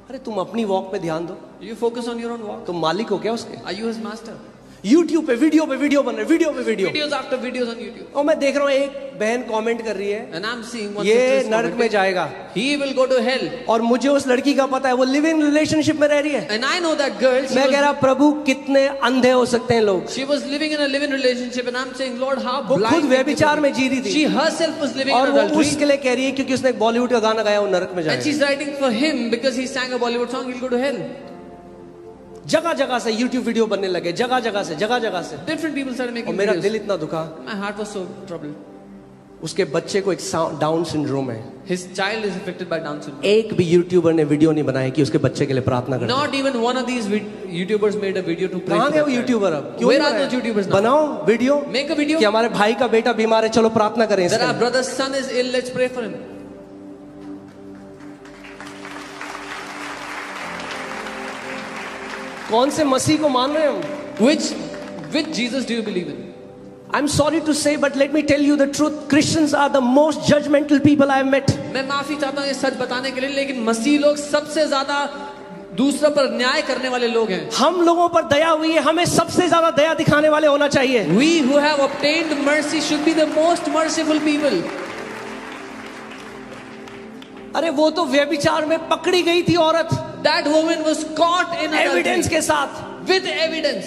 अरे तुम अपनी वॉक पे ध्यान दो. You focus on your own walk. तुम मालिक हो क्या उसके? Are you his master? YouTube पे वीडियो बन रहे, वीडियो पे video. Videos after videos on YouTube. और मैं देख रहा हूँ एक बहन कमेंट कर रही है, And I'm seeing one ये sister नरक में जाएगा. He will go to hell. और मुझे उस लड़की का पता है, वो लिव इन रिलेशनशिप में रह रही है. And I know that girl. मैं कह रहा प्रभु कितने अंधे हो सकते हैं लोग. She was living in a live-in relationship, and I'm saying, Lord, how वो blind. खुद व्यभिचार में जी रही थी. She herself was living और in वो adultery. उसके लिए कह रही है क्योंकि उसने एक बॉलीवुड का गाना गाया, वो नरक में And जाएगा. she's writing for him because he sang a Bollywood song. He'll go to hell. जगह जगह से YouTube वीडियो बनने लगे, जगह जगह से. Different people started making और मेरा videos. दिल इतना दुखा. My heart was so troubled. उसके बच्चे को एक डाउन सिंड्रोम है. His child is affected by Down syndrome. एक भी यूट्यूबर ने वीडियो नहीं बनाया कि उसके बच्चे के लिए प्रार्थना करें. Not even one of these YouTubers made a video to pray. कहाँ for गए that वो child. यूट्यूबर अब? क्यों Where नहीं are बनाया? those YouTubers now? बनाओ वीडियो. Make a video. कि हमारे भाई का बेटा बीमार है, चलो प्रार्थना करें That इसके our लिए. brother's son is ill. Let's pray for him. कौन से मसीह को मान रहे हो? Which Jesus do you believe in? I'm sorry to say, but let me tell you the truth. Christians are the most judgmental people I've met. मैं माफी चाहता हूँ ये सच बताने के लिए, लेकिन मसीह लोग सबसे ज्यादा दूसरों पर न्याय करने वाले लोग हैं. हम लोगों पर दया हुई है, हमें सबसे ज्यादा दया दिखाने वाले होना चाहिए. We who have obtained mercy should be the most merciful people. अरे वो तो व्यभिचार में पकड़ी गई थी औरत. That woman was caught in evidence adultery के साथ. with evidence.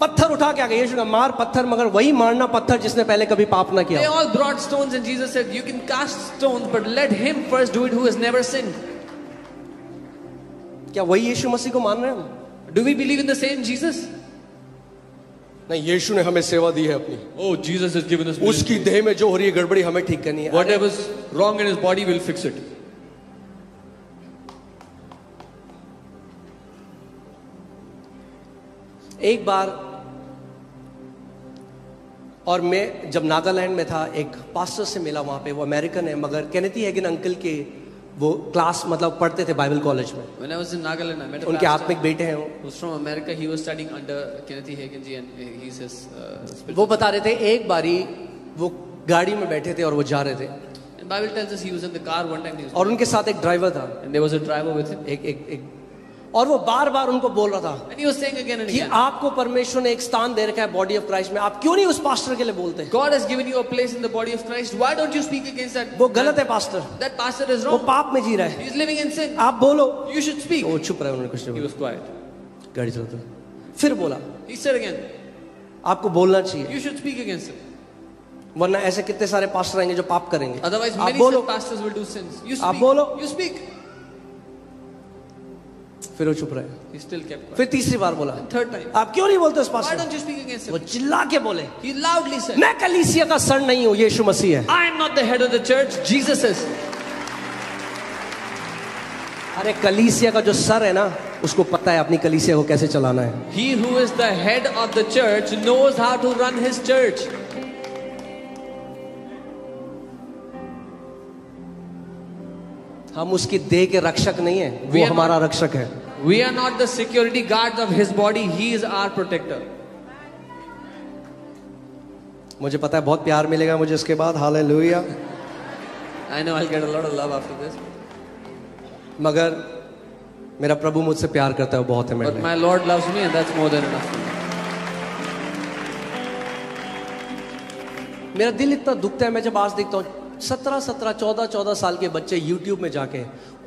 पत्थर उठा के आ गए. यीशु का मार पत्थर, मगर वही मारना पत्थर जिसने पहले कभी पाप ना They किया. all brought stones and Jesus said, you can cast stones, but let him first do it who has never sinned. क्या वही यीशु मसीह को मान रहे हैं हम? Do we believe in the same Jesus? नहीं, यीशु ने हमें सेवा दी है अपनी. Oh, Jesus has given us उसकी देह में जो हो रही है गड़बड़ी हमें ठीक करनी है. whatever's wrong in his body, we'll fix it. एक बार और मैं जब नागालैंड में था, एक पास्टर से मिला वहां पे. वो अमेरिकन है, मगर केनेथी हैगिन अंकल के वो क्लास मतलब पढ़ते थे बाइबल कॉलेज में. When I was in Nagaland, I met a उनके pastor आत्मिक बेटे हैं वो. who's from America. He was studying under Kenneth Hagin ji, and he's his spiritual. वो बता रहे थे एक बारी वो गाड़ी में बैठे थे और वो जा रहे थे. And Bible tells us he was in the car one time. He was, और उनके साथ एक ड्राइवर था. and there was a driver with him. एक और वो बार बार उनको बोल रहा था And he was saying again and कि again, आपको परमेश्वर ने एक स्थान दे रखा है बॉडी ऑफ क्राइस्ट में, आप क्यों नहीं उस पास्टर के लिए बोलते? God has given you a place in the body of Christ. Why don't you speak against that? वो गलत है पास्टर, That pastor is वो wrong. पाप में जी रहा है, He's living in sin. आप बोलो. You should speak. वो चुप रहे, उन्होंने कुछ नहीं He बोला. was quiet. गाड़ी चलाते फिर बोला He said again, आपको बोलना चाहिए, you should speak against it. वरना ऐसे कितने सारे पास्टर आएंगे जो पाप करेंगे. Otherwise, आप many बोलो, such pastors will do sins. You आप speak. बोलो. You speak. फिर वो चुप रहे. He still kept quiet. फिर तीसरी बार बोला Third time. आप क्यों नहीं बोलते उस Why pastor? don't you speak against वो him? चिल्ला के बोले He loudly said, मैं कलीसिया का सर नहीं हूँ, यीशु मसीह है. I am not the head of the church. Jesus is. अरे कलीसिया का जो सर है ना, उसको पता है अपनी कलीसिया को कैसे चलाना है. He who is the head of the church knows how to run his church. हम उसकी देह के रक्षक नहीं है, We वो are हमारा रक्षक है. We are not the security guards of his body. He is our protector. मुझे पता है बहुत प्यार मिलेगा मुझे इसके बाद. Hallelujah. I know I'll get a lot of love after this. मगर मेरा प्रभु मुझसे प्यार करता है, वो बहुत है मेरे But लिए. my Lord loves me, and that's more than enough for me. मेरा दिल इतना दुखता है, मैं जब आज देखता हूँ 14 साल के बच्चे YouTube में जाके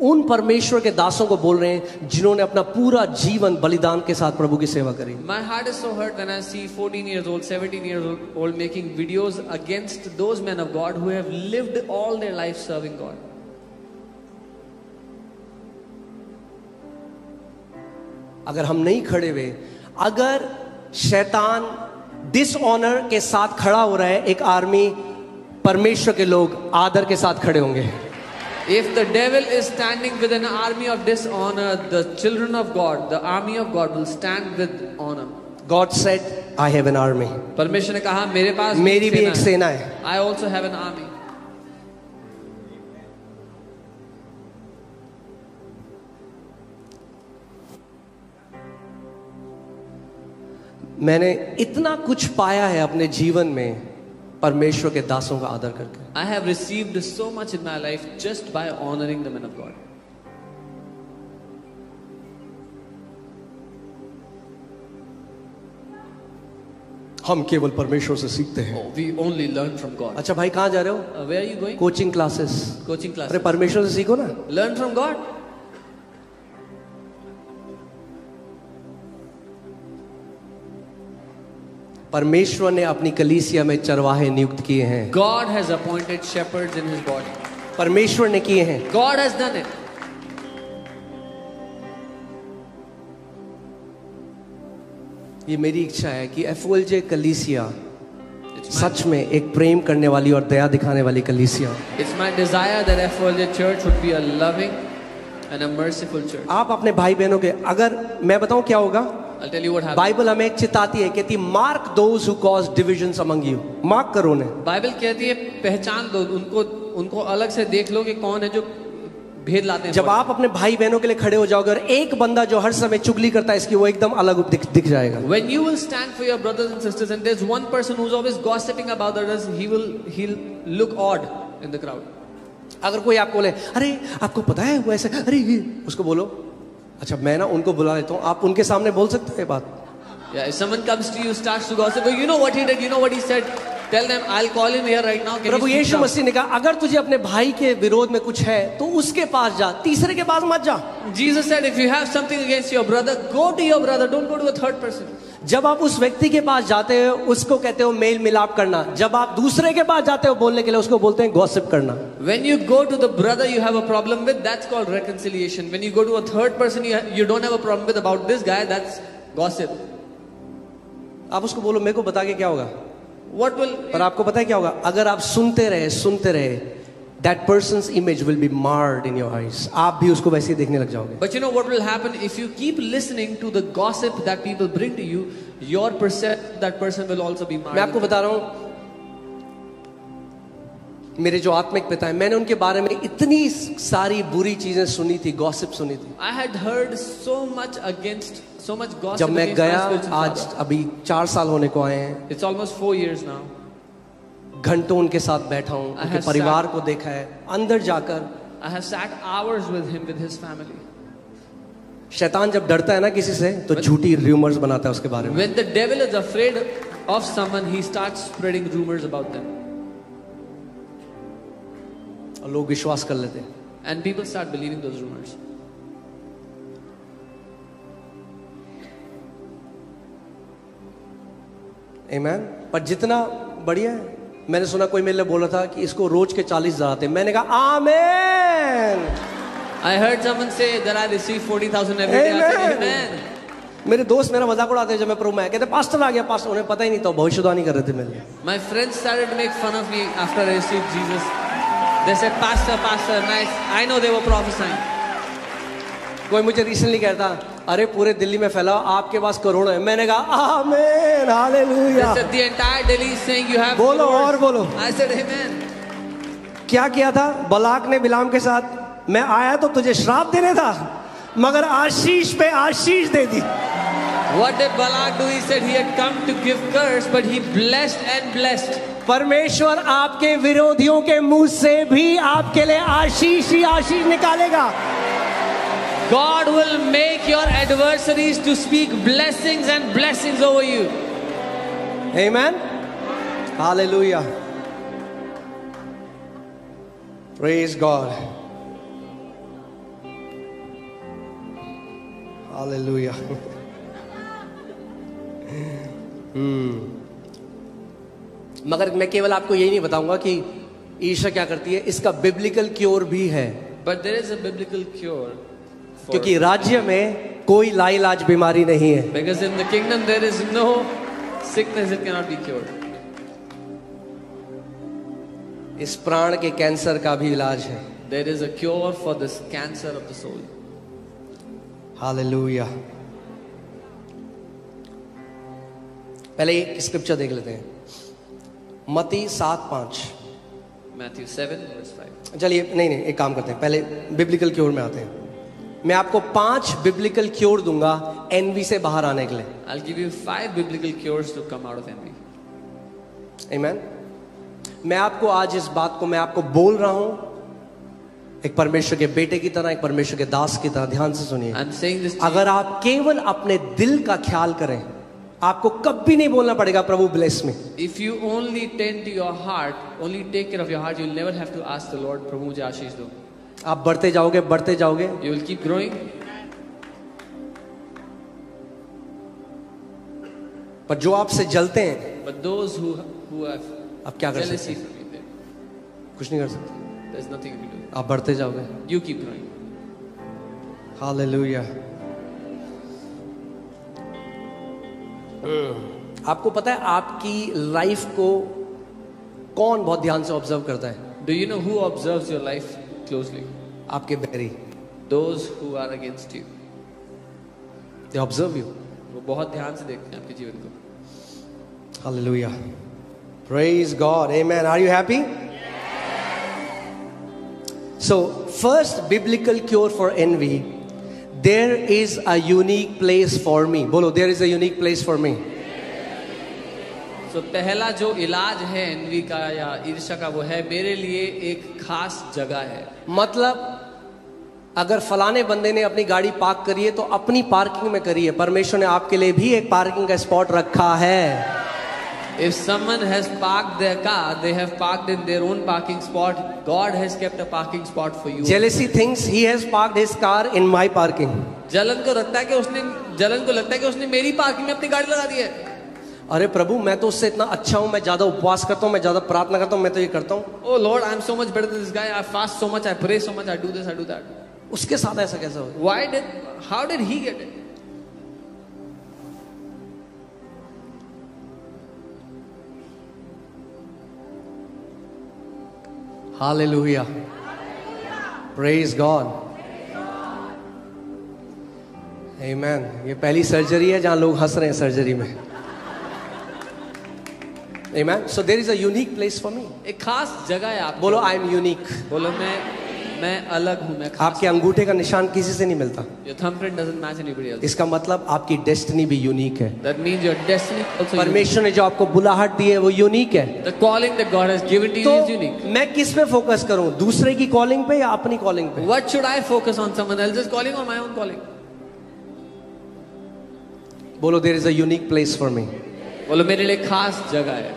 उन परमेश्वर के दासों को बोल रहे हैं जिन्होंने अपना पूरा जीवन बलिदान के साथ प्रभु की सेवा करी. My heart is so hurt when I see 14 years old, 17 years old making videos against those men of God who have lived all their life serving God. अगर हम नहीं खड़े हुए, अगर शैतान डिसऑनर के साथ खड़ा हो रहा है, एक आर्मी परमेश्वर के लोग आदर के साथ खड़े होंगे. If the devil is standing with an army of dishonor, the children of God, the army of God will stand with honor. God said, I have an army. परमेश्वर ने कहा मेरे पास मेरी भी एक सेना है. I also have an army. मैंने इतना कुछ पाया है अपने जीवन में परमेश्वर के दासों का आदर करके. I have received so much in my life just by honoring the men of God. हम केवल परमेश्वर से सीखते हैं। Oh, we only learn from God. अच्छा भाई, कहाँ जा रहे हो? Where are you going? Coaching classes. Coaching अरे classes. परमेश्वर से सीखो ना। Learn from God. परमेश्वर ने अपनी कलीसिया में चरवाहे नियुक्त किए हैं। God has appointed shepherds in His body. परमेश्वर ने किए हैं। God has done it. ये मेरी इच्छा है कि एफओएलजे कलीसिया It's my, सच में एक प्रेम करने वाली और दया दिखाने वाली कलीसिया। it's my desire that FOLJ Church would be a loving and a merciful church. आप अपने भाई बहनों के, अगर मैं बताऊं क्या होगा, I'll tell you what happened. Bible हमें एक चिताती है, कहती mark those who cause divisions among you. Mark करो उन्हें। बाइबल कहती है पहचान दो उनको, उनको अलग से देख लो कि कौन है जो भेद लाते हैं। जब आप अपने भाई बहनों के लिए खड़े हो जाओगे और एक बंदा जो हर समय चुगली करता है इसकी, वो एकदम अलग दिख जाएगा। When you will stand for your brothers and sisters and there's one person who's always gossiping about others, he'll look odd in the crowd. अगर कोई आपको बोले अरे आपको पता है वो ऐसे, अरे उसको बोलो अच्छा मैं ना उनको बुला लेता हूँ, आप उनके सामने बोल सकते हैं बात। Yeah, if someone comes to you, starts to gossip, oh, you know what he did, you know what he said, tell them I'll call him here right now. Can Prabhu you speak Yeshu now? मसीह ने कहा अगर तुझे अपने भाई के विरोध में कुछ है तो उसके पास जा, तीसरे के पास मत जा। Jesus said, if you have something against your brother, go to your brother, don't go to a third person. जब आप उस व्यक्ति के पास जाते हो उसको कहते हो मेल मिलाप करना, जब आप दूसरे के पास जाते हो बोलने के लिए उसको बोलते हैं गॉसिप करना। When you go to the brother you have a problem with, that's called reconciliation. When you go to a third person you don't have a problem with about this guy, that's gossip. आप उसको बोलो मेरे को बता के क्या होगा, What will पर आपको पता है क्या होगा, अगर आप सुनते रहे that person's image will be marred in your eyes, आप भी उसको वैसे ही देखने लग जाओगे। But you know what will happen if you keep listening to the gossip that people bring to you, your perception that person will also be marred. मैं आपको बता रहा हूँ, मेरे जो आत्मिक पिता है, मैंने उनके बारे में इतनी सारी बुरी चीजें सुनी थी, गॉसिप सुनी थी। I had heard so much gossip. जब मैं against गया, my spiritual आज father. अभी 4 साल होने को आए हैं, It's almost 4 years now. घंटों उनके साथ बैठा हूँ, I उनके have परिवार को देखा है, अंदर जाकर। I have sat hours with him, with his family. शैतान जब डरता है ना किसी से तो झूठी रूमर्स बनाता है उसके बारे में। When the devil is afraid of someone, he starts spreading rumors about them. और लोग विश्वास कर लेते हैं। And people start believing those rumors. आमीन। पर जितना बढ़िया है, मैंने सुना कोई मेरे लिए बोला था कि इसको रोज के 40,000 आते हैं, मैंने कहा आमीन। I heard someone say that I receive 40,000 every day. I said, Amen. मेरे दोस्त मेरा मजाक उड़ाते हैं जब मैं प्रभु में, कहते पास्टर आ गया पास्टर, उन्हें पता ही नहीं था, भविष्यवाणी कर रहे थे मेरे लिए। My friends started to make fun of me after I received Jesus. They said, Pastor, nice. I know they were prophesying. कोई मुझे रिसेंटली कहता अरे पूरे दिल्ली में फैला आपके पास कोरोना है, मैंने कहा आमीन hallelujah. They said the entire Delhi is saying you have. बोलो fevers. और बोलो। I said, Amen. क्या किया था बलाक ने बिलाम के साथ, मैं आया तो तुझे श्राप देने था मगर आशीष पे आशीष दे दी। What did Balak do? He said he had come to give curse, but he blessed and blessed. परमेश्वर आपके विरोधियों के मुंह से भी आपके लिए आशीष ही आशीष निकालेगा। God will make your adversaries to speak blessings and blessings over you. Amen. Hallelujah. Praise God. Hallelujah. मगर मैं केवल आपको यही नहीं बताऊंगा कि ईर्ष्या क्या करती है, इसका बिब्लिकल क्योर भी है। But there is a biblical cure. क्योंकि राज्य में कोई लाइलाज बीमारी नहीं है। Because in the kingdom there is no sickness that cannot be cured. इस प्राण के कैंसर का भी इलाज है। There is a cure for this cancer of the soul. Hallelujah. पहले एक स्क्रिप्चर देख लेते हैं, मत्ती 7:5। Matthew 7 verse 5. चलिए नहीं एक काम करते हैं, पहले बिब्लिकल क्योर में आते हैं। मैं आपको 5 बिब्लिकल क्योर दूंगा एनवी से बाहर आने के लिए। I'll give you 5 biblical cures to come out of envy. आमीन। मैं आपको आज इस बात को मैं आपको बोल रहा हूं एक परमेश्वर के बेटे की तरह, एक परमेश्वर के दास की तरह, ध्यान से सुनिए। I'm saying this to अगर आप केवल अपने दिल का ख्याल करें, आपको कभी नहीं बोलना पड़ेगा प्रभु bless me. If you only tend to your heart, only take care of your heart, you'll never have to ask the Lord, प्रभु मुझे आशीष दो। आप बढ़ते जाओगे बढ़ते जाओगे। You will keep growing. पर जो आपसे जलते हैं, But those who have आप क्या कर सकते jealousy हैं? from you, कुछ नहीं कर सकते, there's nothing you can do. आप बढ़ते जाओगे। You keep growing. हालेलुया। आपको पता है आपकी लाइफ को कौन बहुत ध्यान से ऑब्जर्व करता है? Do you know who observes your life closely? आपके बैरी। Those who are against you. They observe you. वो बहुत ध्यान से देखते हैं आपके जीवन को। Hallelujah. Praise God. Amen. Are you happy? So, first biblical cure for envy. There is a unique place for me. बोलो, there is a unique place for me. So पहला जो इलाज है एनवी का या ईर्ष्या का, वो है मेरे लिए एक खास जगह है। मतलब अगर फलाने बंदे ने अपनी गाड़ी पार्क करी है तो अपनी पार्किंग में करी है, परमेश्वर ने आपके लिए भी एक पार्किंग का स्पॉट रखा है। If someone has parked their car, they have parked in their own parking spot. God has kept a parking spot for you. Jealousy thinks he has parked his car in my parking. जलन को लगता है कि उसने मेरी parking में अपनी गाड़ी लगा दी है। अरे प्रभु, मैं तो उससे इतना अच्छा हूं, मैं ज्यादा उपवास करता हूं, मैं ज्यादा प्रार्थना करता हूं, मैं तो ये करता हूं। Oh Lord, I am so much better than this guy. I fast so much, I pray so much, I do this, I do that. उसके साथ ऐसा कैसा हो? How did he get it? Hallelujah. Praise God. Amen. ये पहली surgery है जहां लोग हंस रहे हैं सर्जरी में। Amen. So there is a unique place for me. एक खास जगह है आप। बोलो I am unique. बोलो मैं अलग हूँ, मैं खास। आपके अंगूठे का निशान किसी से नहीं मिलता। Your thumbprint doesn't match anybody else. इसका मतलब आपकी डेस्टिनी भी यूनिक है। That means your destiny also. परमेश्वर ने जो आपको बुलाहट दी है वो यूनिक है। The calling that God has given to you is unique. तो मैं किस पे फोकस करूं, दूसरे की कॉलिंग पे या अपनी कॉलिंग पे? What should I focus on, someone else's calling or my own calling? बोलो there is a unique place for me. बोलो मेरे लिए खास जगह है।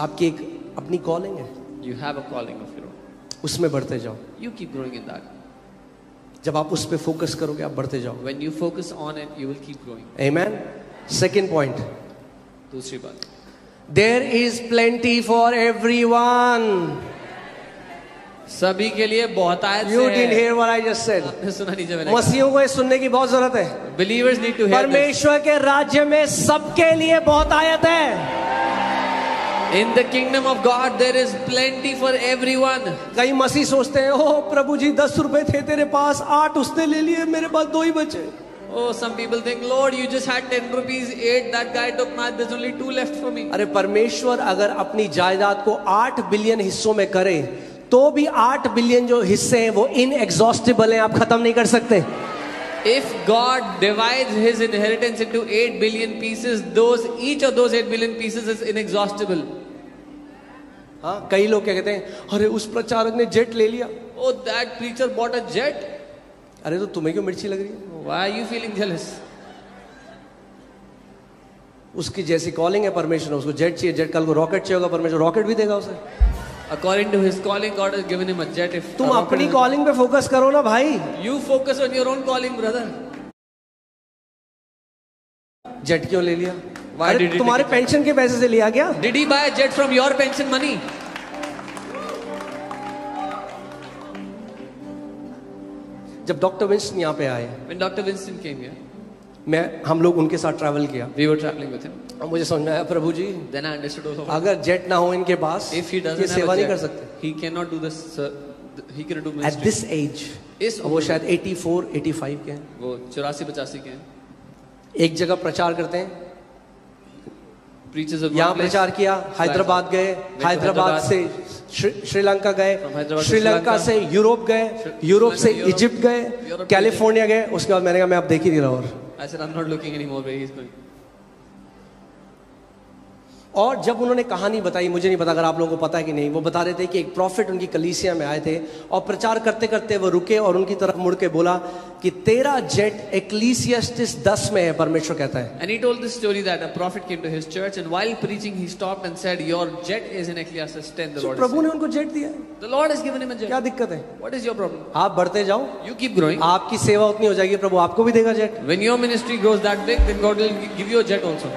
आपकी एक अपनी कॉलिंग है, You have a calling of your own. उसमें बढ़ते जाओ। You keep growing in that. जब आप उस पे फोकस करोगे आप बढ़ते जाओ। When you focus on it, you will keep growing. Amen. Second point. दूसरी बात, There is plenty for everyone. सभी के लिए बहुत आयत You है। didn't hear what I just said. आपने सुना नहीं जब मैंने कहा। मसीहों को ये सुनने की बहुत जरूरत है। Believers need to hear this. परमेश्वर के राज्य में सबके लिए बहुत आयत है। In the kingdom of God, there is plenty for everyone. कई मसीह सोचते हैं, ओह प्रभु जी 10 रुपए थे तेरे पास, 8 उसने ले लिए, मेरे पास 2 ही बचे। Oh, some people think, Lord, you just had 10 rupees, 8 that guy took, now there's only 2 left for me. अरे परमेश्वर अगर अपनी जायदाद को 8 बिलियन हिस्सों में करे तो भी 8 बिलियन जो हिस्से हैं वो इनएग्जॉस्टिबल हैं, आप खत्म नहीं कर सकते। If God divides his inheritance into 8 billion pieces, each of those 8 billion pieces is inexhaustible. हाँ, कई लोग क्या कहते हैं, अरे उस प्रचारक ने जेट ले लिया। Oh, that preacher bought a jet. अरे तो तुम्हें क्यों मिर्ची लग रही है? Why are you feeling jealous? उसकी जैसी कॉलिंग है, परमेश्वर ने उसको जेट चाहिए, जेट कल को रॉकेट चाहिए होगा, परमेश्वर रॉकेट भी देगा उसे। According to his calling, God has given him a jet. If तुम अपनी कॉलिंग पे फोकस करो ना भाई। You focus on your own calling, brother. Jet क्यों ले लिया? Why अरे did he तुम्हारे take a पेंशन के पैसे से लिया क्या? Did he buy a jet from your pension money? जब डॉक्टर विंस्टन यहाँ पे आए, When Dr. Winston came here, हम लोग उनके साथ ट्रैवल किया, we were traveling with him. और मुझे समझ में आया, प्रभु जी Then I understood also. अगर जेट ना हो इनके पास, If he ये doesn't have सेवा a नहीं कर jet, सकते। he cannot do this. He cannot do At ministry. this age, इस वो शायद 84, 85 के हैं, वो 84-85 के हैं. एक जगह प्रचार करते हैं, Preachers of यहाँ one place. प्रचार किया, हैदराबाद गए, हैदराबाद से श्रीलंका गए, श्रीलंका से यूरोप गए, यूरोप से इजिप्ट गए, कैलिफोर्निया गए। उसके बाद मैंने कहा मैं अब देख ही नहीं रहा और I said, I'm not looking anymore where he's going. और जब उन्होंने कहानी बताई, मुझे नहीं पता अगर आप लोगों को पता है कि नहीं, वो बता रहे थे कि एक प्रॉफिट उनकी कलीसिया में आए थे और प्रचार करते करते वो रुके और उनकी तरफ मुड़ के बोला कि तेरा जेट एक्लीसियास्टिस 10 में है, परमेश्वर कहता है। And he told this story that a prophet came to his church, and while preaching, he stopped and said, "Your jet is in Ecclesiastes 10." The Lord. प्रभु ने उनको जेट दिया है, The Lord has given him a jet. क्या दिक्कत है? What is your problem? आप बढ़ते जाओ, You keep growing. आपकी सेवा उतनी हो जाएगी, प्रभु आपको भी देगा jet. When your ministry grows that big, then God will give you a jet also.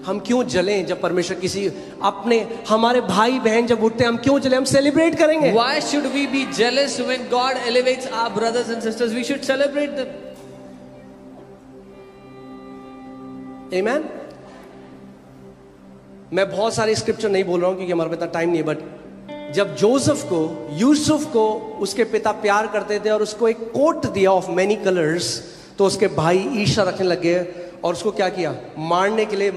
हम क्यों जलें जब परमेश्वर किसी अपने हमारे भाई बहन जब उठते हैं, हम क्यों जलें? हम सेलिब्रेट करेंगे। Why should we be jealous when God elevates our brothers and sisters? We should celebrate them. Amen? मैं बहुत सारे स्क्रिप्चर नहीं बोल रहा हूं क्योंकि हमारे पास इतना टाइम नहीं है, बट जब जोसेफ को, यूसुफ को उसके पिता प्यार करते थे और उसको एक कोट दिया ऑफ मेनी कलर्स, तो उसके भाई ईर्ष्या रखने लग गए और उसको क्या किया? मारने के लिए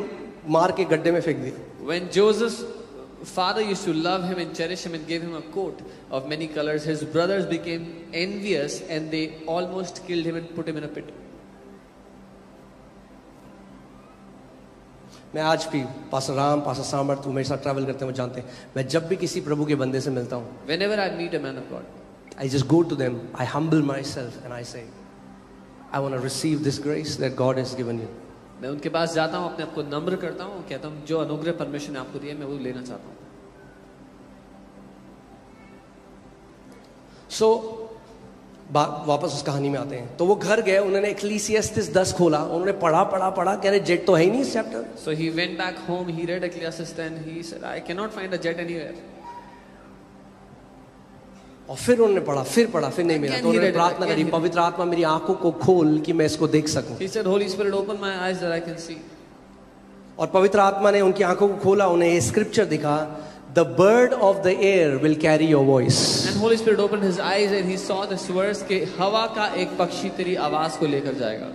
मार के गड्ढे में फेंक दिया। When Joseph's father used to love him and cherish him and gave him a coat of many colors, his brothers became envious and they almost killed him and put him in a pit. मैं आज भी pastor Ram, pastor सामर्थ, मेरे साथ travel करते हैं, वो जानते हैं, मैं जब भी किसी प्रभु के बंदे से मिलता हूँ, Whenever I meet a man of God, I just go to them, I humble myself and I say, I want to receive this grace that God has given you. मैं उनके पास जाता हूँ, अपने आप को नम्र करता हूँ, कहता हूँ जो अनुग्रह परमेश्वर ने आपको दिया मैं वो लेना चाहता हूँ। So, वापस उस कहानी में आते हैं। तो वो घर गए, उन्होंने एक्लीसियास्टिस 10 खोला, उन्होंने पढ़ा, कह रहे जेट तो है ही नहीं इस chapter. So he went back home, he read Ecclesiastes 10, he said, I cannot find a jet anywhere. और फिर उन्होंने पढ़ा, फिर नहीं मिला, तो उन्होंने प्रार्थना करी, पवित्र आत्मा मेरी आंखों को खोल कि मैं इसको देख सकूं। He said, Holy Spirit, open my eyes that I can see. और पवित्र आत्मा ने उनकी आंखों को खोला, उन्हें ये स्क्रिप्चर दिखा, The bird of the air will carry your voice. And Holy Spirit opened his eyes and he saw this verse कि हवा का एक पक्षी तेरी आवाज को लेकर जाएगा।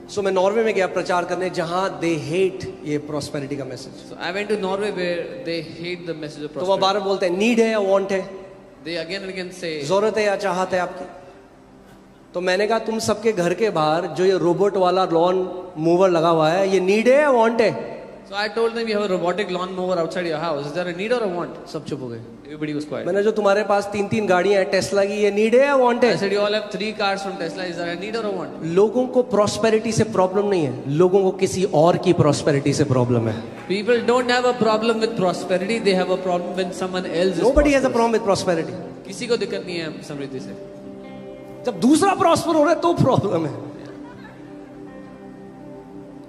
So मैं नॉर्वे में गया प्रचार करने, जहां they hate ये prosperity का message. So I went to Norway where they hate the message of तो वो prosperity. बार बोलते हैं नीड है या वांट है, They again and again say, जरूरत है या चाहत है आपकी। तो मैंने कहा तुम सबके घर के बाहर जो ये रोबोट वाला लॉन मूवर लगा हुआ है, ये नीड है या वांट है? So I told them, you have a robotic lawn mower outside your house. Is there a need or a want? सब चुप हो गए। Everybody was quiet. मैंने जो तुम्हारे पास 3 गाड़ियां हैं टेस्ला की, ये नीड है या वांट I है? said, you all have 3 cars from Tesla. Is there a need or a want? लोगों को प्रॉस्पेरिटी से प्रॉब्लम नहीं है, लोगों को किसी और की प्रॉस्पेरिटी से प्रॉब्लम है। People don't have a problem with prosperity. They have a problem when someone else is Nobody has a prosperous. problem with prosperity. किसी को दिक्कत नहीं है समृद्धि से। जब दूसरा प्रॉस्पर हो रहा है तो प्रॉब्लम है।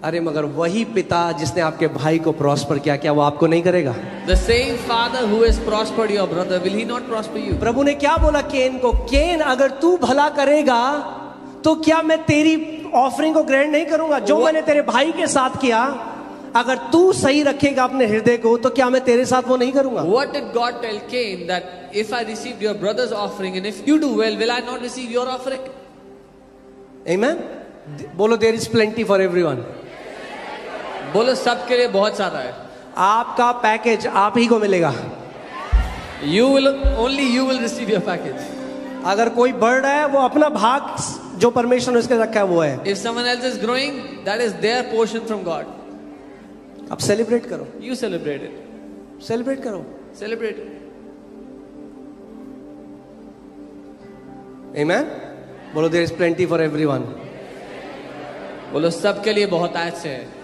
अरे मगर वही पिता जिसने आपके भाई को प्रॉस्पर किया, क्या वो आपको नहीं करेगा? The same father who has prospered your brother, will he not prosper you? प्रभु ने क्या बोला केन को? केन, अगर तू भला करेगा तो क्या मैं तेरी ऑफरिंग को ग्रैंड नहीं करूंगा? जो मैंने तेरे भाई के साथ किया, अगर तू सही रखेगा अपने हृदय को, तो क्या मैं तेरे साथ वो नहीं करूंगा? What did God tell Cain? That if I received your brother's offering and if you do well, will I not receive your offering? Amen? बोलो there is plenty for everyone. बोलो सबके लिए बहुत सारा है। आपका पैकेज आप ही को मिलेगा। Only you will receive your package. अगर कोई बढ़ रहा है, वो अपना भाग जो परमेश्वर ने उसके रखा है वो है। If someone else is growing, that is their portion from God. अब सेलिब्रेट करो, You celebrate it. सेलिब्रेट करो। Celebrate it. Amen? बोलो there is plenty for everyone. बोलो सबके लिए बहुत आयत से है।